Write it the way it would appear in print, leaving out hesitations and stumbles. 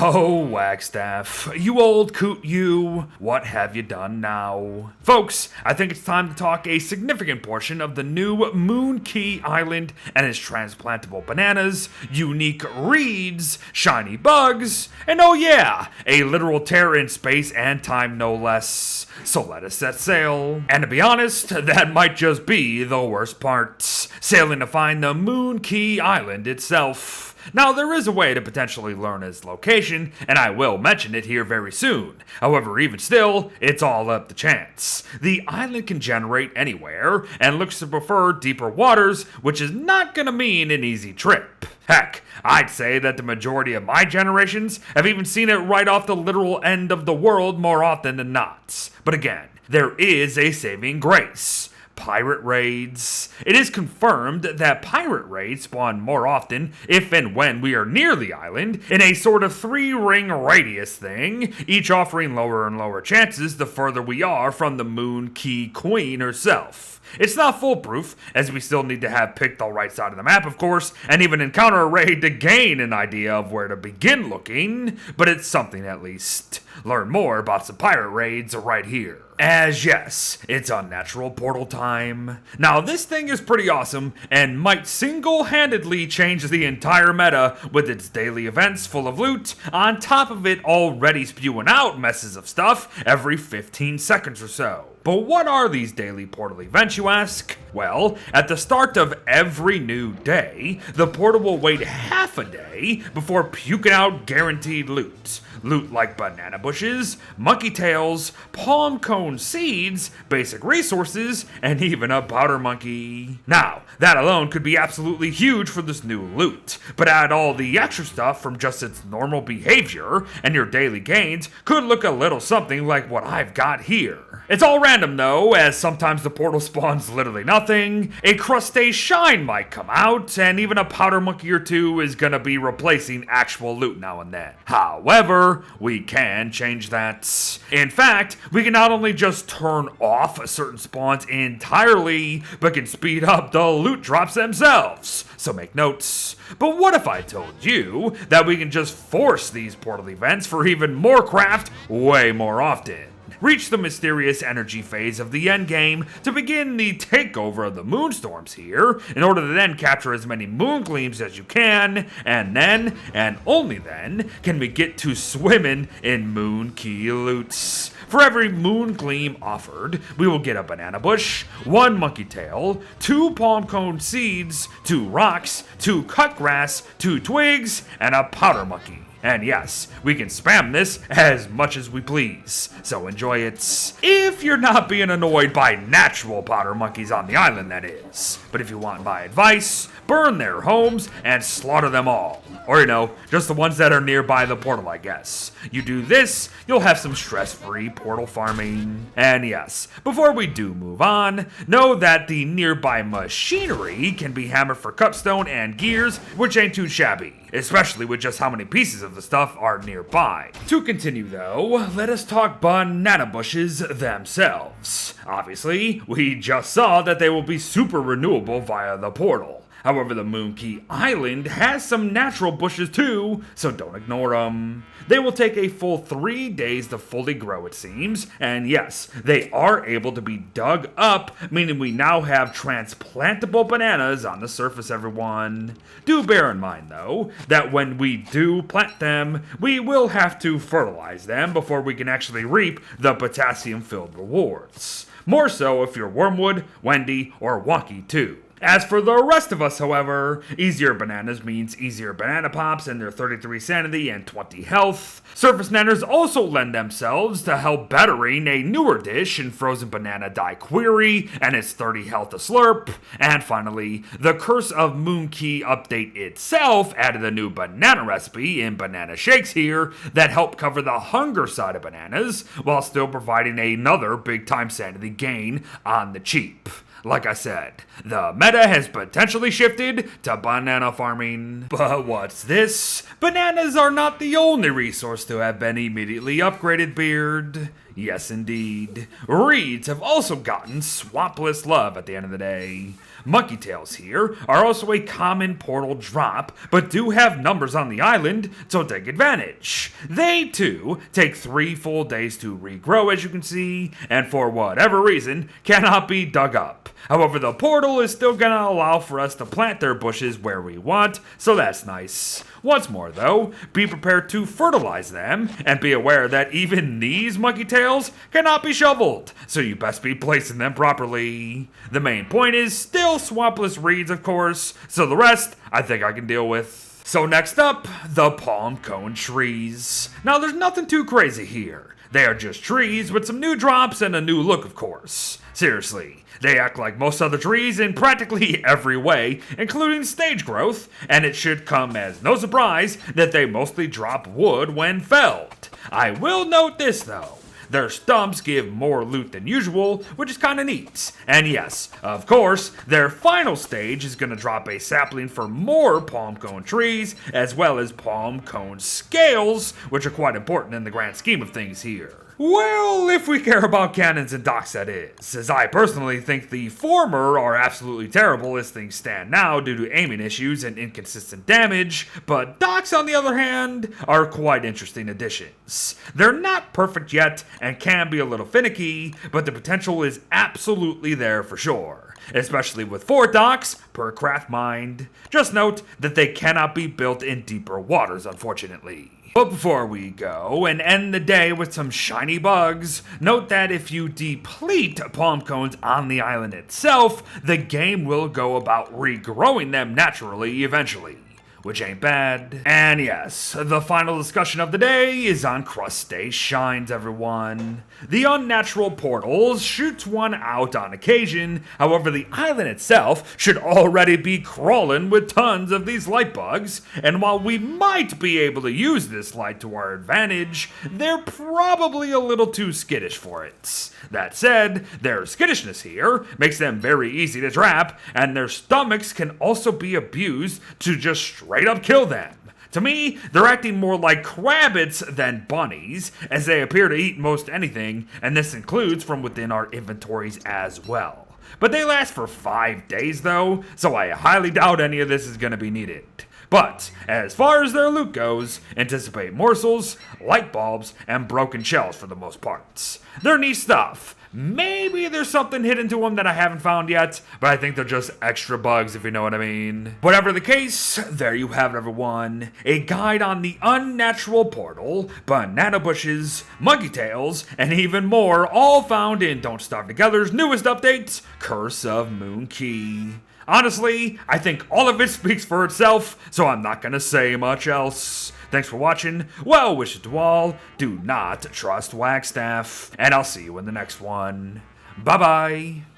Oh, Wagstaff, you old coot you, what have you done now? Folks, I think it's time to talk a significant portion of the new Monkey Island and its transplantable bananas, unique reeds, shiny bugs, and oh yeah, a literal tear in space and time no less. So let us set sail. And to be honest, that might just be the worst part. Sailing to find the Monkey Island itself. Now, there is a way to potentially learn its location, and I will mention it here very soon. However, even still, it's all up to chance. The island can generate anywhere, and looks to prefer deeper waters, which is not gonna mean an easy trip. Heck, I'd say that the majority of my generations have even seen it right off the literal end of the world more often than not. But again, there is a saving grace. Pirate raids. It is confirmed that pirate raids spawn more often if and when we are near the island in a sort of 3-ring radius thing, each offering lower and lower chances the further we are from the Monkey Queen herself. It's not foolproof, as we still need to have picked the right side of the map, of course, and even encounter a raid to gain an idea of where to begin looking, but it's something at least. Learn more about some pirate raids right here. As yes, it's unnatural portal time. Now this thing is pretty awesome and might single-handedly change the entire meta with its daily events full of loot, on top of it already spewing out messes of stuff every 15 seconds or so. But what are these daily portal events, you ask? Well, at the start of every new day, the portal will wait half a day before puking out guaranteed loot. Loot like banana bushes, Monkeytails, palm cone seeds, basic resources, and even a powder monkey. Now, that alone could be absolutely huge for this new loot, but add all the extra stuff from just its normal behavior, and your daily gains could look a little something like what I've got here. It's all random though, as sometimes the portal spawns literally nothing, a crustacea shine might come out, and even a powder monkey or two is gonna be replacing actual loot now and then. However, we can change that. In fact, we can not only just turn off certain spawns entirely, but can speed up the loot drops themselves. So make notes. But what if I told you that we can just force these portal events for even more craft way more often? Reach the mysterious energy phase of the endgame to begin the takeover of the moonstorms here, in order to then capture as many moon gleams as you can, and then, and only then, can we get to swimming in Monkey loots. For every moon gleam offered, we will get a banana bush, 1 monkey tail, 2 palm cone seeds, 2 rocks, 2 cut grass, 2 twigs, and a powder monkey. And yes, we can spam this as much as we please, so enjoy it. If you're not being annoyed by natural powder monkeys on the island, that is. But if you want my advice, burn their homes and slaughter them all. Or just the ones that are nearby the portal, I guess. You do this, you'll have some stress-free portal farming. And yes, before we do move on, know that the nearby machinery can be hammered for cutstone and gears, which ain't too shabby. Especially with just how many pieces of the stuff are nearby. To continue though, let us talk banana bushes themselves. Obviously, we just saw that they will be super renewable via the portal. However, the Monkey Island has some natural bushes too, so don't ignore them. They will take a full 3 days to fully grow, it seems, and yes, they are able to be dug up, meaning we now have transplantable bananas on the surface, everyone. Do bear in mind, though, that when we do plant them, we will have to fertilize them before we can actually reap the potassium-filled rewards. More so if you're Wormwood, Wendy, or Wonkey too. As for the rest of us, however, easier bananas means easier banana pops and their 33 sanity and 20 health. Surface nanners also lend themselves to help bettering a newer dish in frozen banana daiquiri and its 30 health a slurp. And finally, the Curse of Monkey update itself added a new banana recipe in banana shakes here that help cover the hunger side of bananas while still providing another big time sanity gain on the cheap. Like I said, the meta has potentially shifted to banana farming. But what's this? Bananas are not the only resource to have been immediately upgraded, Beard. Yes, indeed. Reeds have also gotten swampless love at the end of the day. Monkeytails here are also a common portal drop, but do have numbers on the island, so take advantage. They too take 3 full days to regrow, as you can see, and for whatever reason cannot be dug up. However, the portal is still gonna allow for us to plant their bushes where we want, so that's nice. Once more though, be prepared to fertilize them, and be aware that even these Monkeytails cannot be shoveled, so you best be placing them properly. The main point is still swampless reeds, of course, so the rest I think I can deal with. So next up, the palm cone trees. Now there's nothing too crazy here. They are just trees with some new drops and a new look, of course. Seriously, they act like most other trees in practically every way, including stage growth, and it should come as no surprise that they mostly drop wood when felled. I will note this though. Their stumps give more loot than usual, which is kinda neat. And yes, of course, their final stage is gonna drop a sapling for more palm cone trees, as well as palm cone scales, which are quite important in the grand scheme of things here. Well, if we care about cannons and docks, that is, as I personally think the former are absolutely terrible as things stand now due to aiming issues and inconsistent damage, but docks on the other hand are quite interesting additions. They're not perfect yet and can be a little finicky, but the potential is absolutely there for sure, especially with 4 docks per craft mind. Just note that they cannot be built in deeper waters, unfortunately. But before we go and end the day with some shiny bugs, note that if you deplete palm cones on the island itself, the game will go about regrowing them naturally eventually, which ain't bad. And yes, the final discussion of the day is on crustaceans, everyone. The Unnatural portals shoots one out on occasion, however the island itself should already be crawling with tons of these light bugs, and while we might be able to use this light to our advantage, they're probably a little too skittish for it. That said, their skittishness here makes them very easy to trap, and their stomachs can also be abused to just straight up kill them. To me, they're acting more like crabbits than bunnies, as they appear to eat most anything, and this includes from within our inventories as well. But they last for 5 days though, so I highly doubt any of this is going to be needed. But, as far as their loot goes, anticipate morsels, light bulbs, and broken shells for the most parts. They're neat stuff. Maybe there's something hidden to them that I haven't found yet, but I think they're just extra bugs, if you know what I mean. Whatever the case, there you have it, everyone. A guide on the Unnatural portal, banana bushes, Monkeytails, and even more, all found in Don't Starve Together's newest update, Curse of Moon Key. Honestly, I think all of it speaks for itself, so I'm not gonna say much else. Thanks for watching, well wishes to all, do not trust Wagstaff, and I'll see you in the next one. Bye bye!